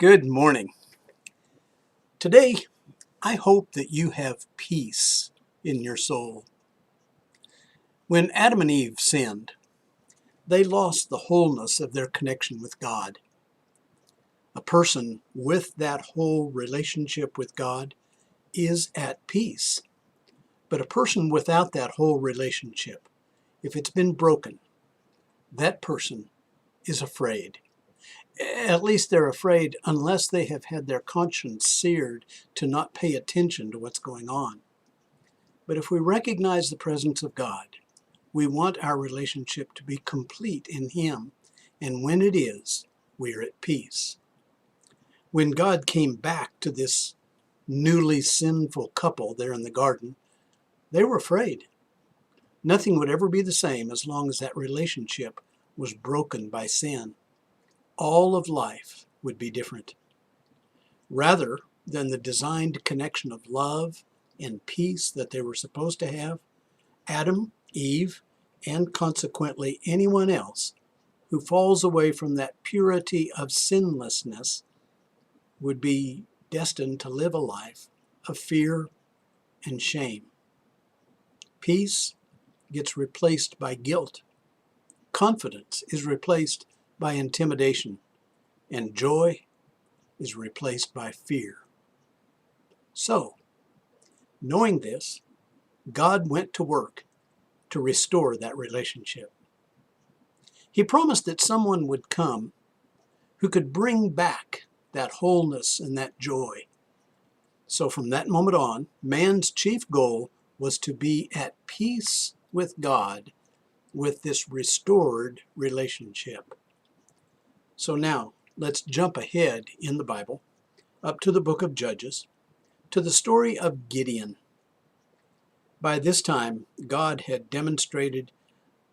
Good morning. Today, I hope that you have peace in your soul. When Adam and Eve sinned, they lost the wholeness of their connection with God. A person with that whole relationship with God is at peace. But a person without that whole relationship, if it's been broken, that person is afraid. At least they're afraid unless they have had their conscience seared to not pay attention to what's going on. But if we recognize the presence of God, we want our relationship to be complete in Him. And when it is, we are at peace. When God came back to this newly sinful couple there in the garden, they were afraid. Nothing would ever be the same as long as that relationship was broken by sin. All of life would be different. Rather than the designed connection of love and peace that they were supposed to have, Adam, Eve, and consequently anyone else who falls away from that purity of sinlessness would be destined to live a life of fear and shame. Peace gets replaced by guilt. Confidence is replaced by intimidation, and joy is replaced by fear. So, knowing this, God went to work to restore that relationship. He promised that someone would come who could bring back that wholeness and that joy. So from that moment on, man's chief goal was to be at peace with God with this restored relationship. So now, let's jump ahead in the Bible, up to the book of Judges, to the story of Gideon. By this time, God had demonstrated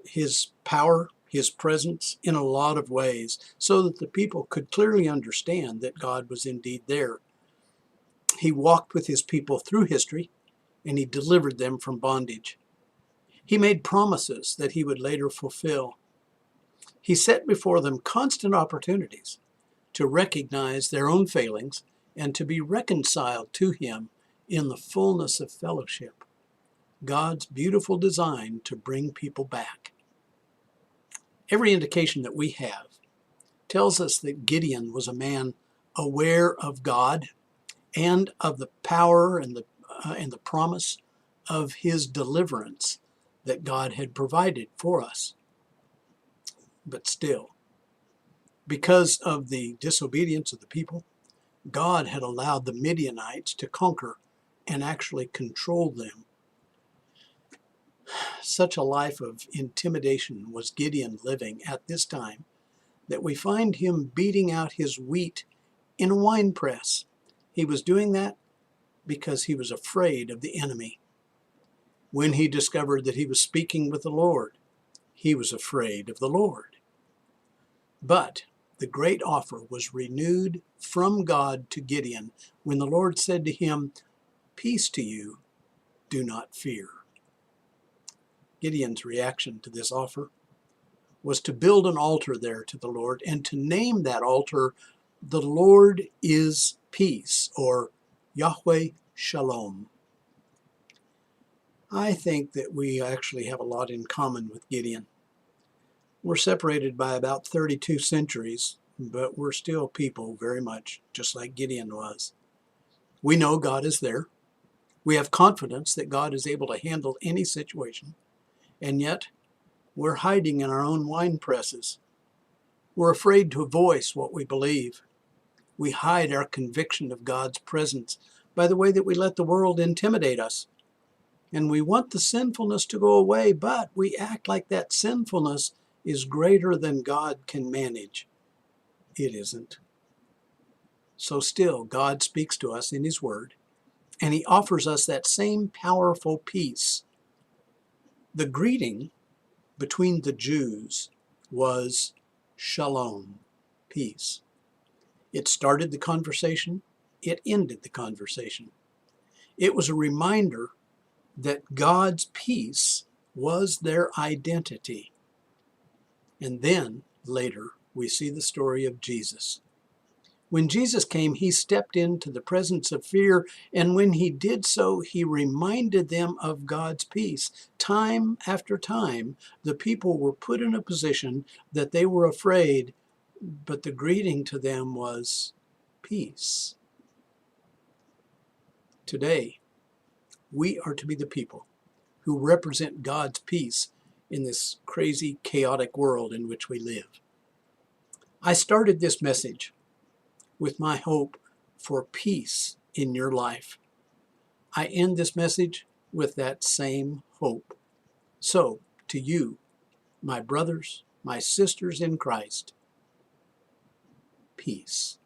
His power, His presence in a lot of ways, so that the people could clearly understand that God was indeed there. He walked with His people through history, and He delivered them from bondage. He made promises that He would later fulfill. He set before them constant opportunities to recognize their own failings and to be reconciled to Him in the fullness of fellowship. God's beautiful design to bring people back. Every indication that we have tells us that Gideon was a man aware of God and of the power and the promise of His deliverance that God had provided for us. But still, because of the disobedience of the people, God had allowed the Midianites to conquer and actually control them. Such a life of intimidation was Gideon living at this time that we find him beating out his wheat in a wine press. He was doing that because he was afraid of the enemy. When he discovered that he was speaking with the Lord, he was afraid of the Lord. But the great offer was renewed from God to Gideon when the Lord said to him, "Peace to you, do not fear." Gideon's reaction to this offer was to build an altar there to the Lord and to name that altar, "The Lord is Peace," or Yahweh Shalom. I think that we actually have a lot in common with Gideon. We're separated by about 32 centuries, but we're still people very much just like Gideon was. We know God is there. We have confidence that God is able to handle any situation, and yet we're hiding in our own wine presses. We're afraid to voice what we believe. We hide our conviction of God's presence by the way that we let the world intimidate us. And we want the sinfulness to go away, but we act like that sinfulness is greater than God can manage. It isn't. So still, God speaks to us in His Word, and He offers us that same powerful peace. The greeting between the Jews was shalom, peace. It started the conversation. It ended the conversation. It was a reminder that God's peace was their identity. And then, later, we see the story of Jesus. When Jesus came, he stepped into the presence of fear, and when he did so, he reminded them of God's peace. Time after time, the people were put in a position that they were afraid, but the greeting to them was peace. Today, we are to be the people who represent God's peace in this crazy, chaotic world in which we live. I started this message with my hope for peace in your life. I end this message with that same hope. So, to you, my brothers, my sisters in Christ, peace.